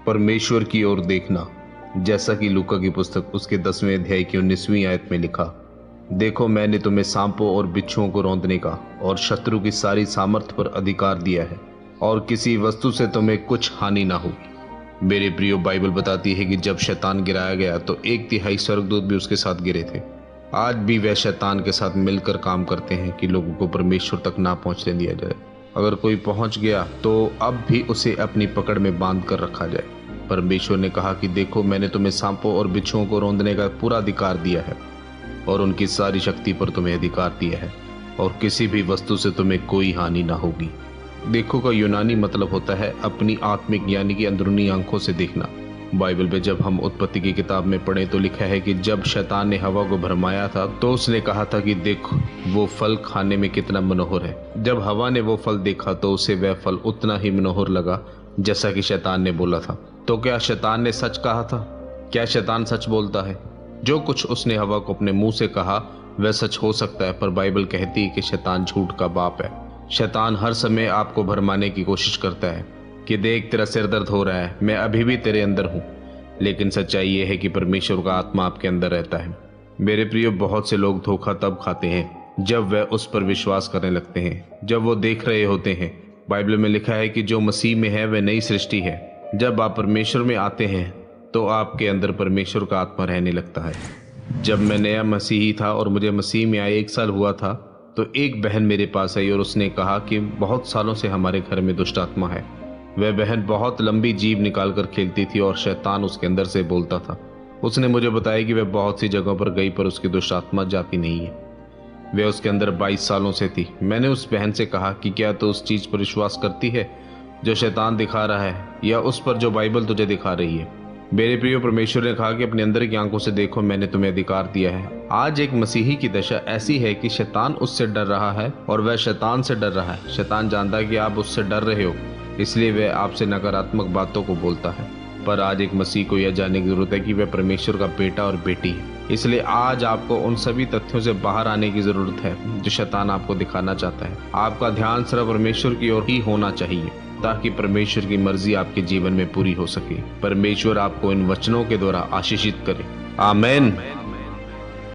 परमेश्वर की ओर देखना, जैसा कि लूका की पुस्तक उसके 10वें अध्याय की 19वीं आयत में लिखा, देखो मैंने तुम्हें सांपों और बिच्छुओं को रौंदने का और शत्रु की सारी सामर्थ पर अधिकार दिया है, और किसी वस्तु से तुम्हें कुछ हानि ना होगी। मेरे प्रियो, बाइबल बताती है कि जब शैतान गिराया गया तो 1/3 स्वर्गदूत भी उसके साथ गिरे थे। आज भी वह शैतान के साथ मिलकर काम करते हैं कि लोगों को परमेश्वर तक ना पहुंचने दिया जाए। अगर कोई पहुंच गया तो अब भी उसे अपनी पकड़ में बांध कर रखा जाए। परमेश्वर ने कहा कि देखो मैंने तुम्हें सांपों और बिच्छुओं को रौंदने का पूरा अधिकार दिया है, और उनकी सारी शक्ति पर तुम्हें अधिकार दिया है, और किसी भी वस्तु से तुम्हें कोई हानि ना होगी। देखो का यूनानी मतलब होता है अपनी आत्मिक यानी कि अंदरूनी आंखों से देखना। बाइबल में जब हम उत्पत्ति की किताब में पढ़ें तो लिखा है कि जब शैतान ने हवा को भरमाया था तो उसने कहा था कि देखो वो फल खाने में कितना मनोहर है। जब हवा ने वो फल देखा तो उसे वह फल उतना ही मनोहर लगा जैसा कि शैतान ने बोला था। तो क्या शैतान ने सच कहा था? क्या शैतान सच बोलता है? जो कुछ उसने हवा को अपने मुंह से कहा वह सच हो सकता है, पर बाइबल कहती है कि शैतान झूठ का बाप है। शैतान हर समय आपको भरमाने की कोशिश करता है कि देख तेरा सिर दर्द हो रहा है, मैं अभी भी तेरे अंदर हूँ। लेकिन सच्चाई ये है कि परमेश्वर का आत्मा आपके अंदर रहता है। मेरे प्रियो, बहुत से लोग धोखा तब खाते हैं जब वह उस पर विश्वास करने लगते हैं, जब वो देख रहे होते हैं। बाइबल में लिखा है कि जो मसीह में है वह नई सृष्टि है। जब आप परमेश्वर में आते हैं तो आपके अंदर परमेश्वर का आत्मा रहने लगता है। जब मैं नया मसीही था और मुझे मसीह में आए 1 साल हुआ था तो एक बहन मेरे पास आई और उसने कहा कि बहुत सालों से हमारे घर में दुष्ट आत्मा है। वह बहन बहुत लंबी जीभ निकाल कर खेलती थी और शैतान उसके अंदर से बोलता था। उसने मुझे बताया कि वह बहुत सी जगहों पर गई पर उसकी दुष्ट आत्मा जाती नहीं है। वह उसके अंदर 22 सालों से थी। मैंने उस बहन से कहा कि क्या तू उस चीज पर विश्वास करती है जो शैतान दिखा रहा है, या उस पर जो बाइबल तुझे दिखा रही है? मेरे प्रिय, परमेश्वर ने कहा कि अपने अंदर की आंखों से देखो, मैंने तुम्हें अधिकार दिया है। आज एक मसीही की दशा ऐसी है कि शैतान उससे डर रहा है और वह शैतान से डर रहा है। शैतान जानता है कि आप उससे डर रहे हो, इसलिए वह आपसे नकारात्मक बातों को बोलता है। पर आज एक मसीह को यह जानने की जरूरत है कि वह परमेश्वर का बेटा और बेटी है। इसलिए आज आपको उन सभी तथ्यों से बाहर आने की जरूरत है जो शैतान आपको दिखाना चाहता है। आपका ध्यान सिर्फ परमेश्वर की ओर ही होना चाहिए ताकि परमेश्वर की मर्जी आपके जीवन में पूरी हो सके। परमेश्वर आपको इन वचनों के द्वारा आशीषित करे। आमीन।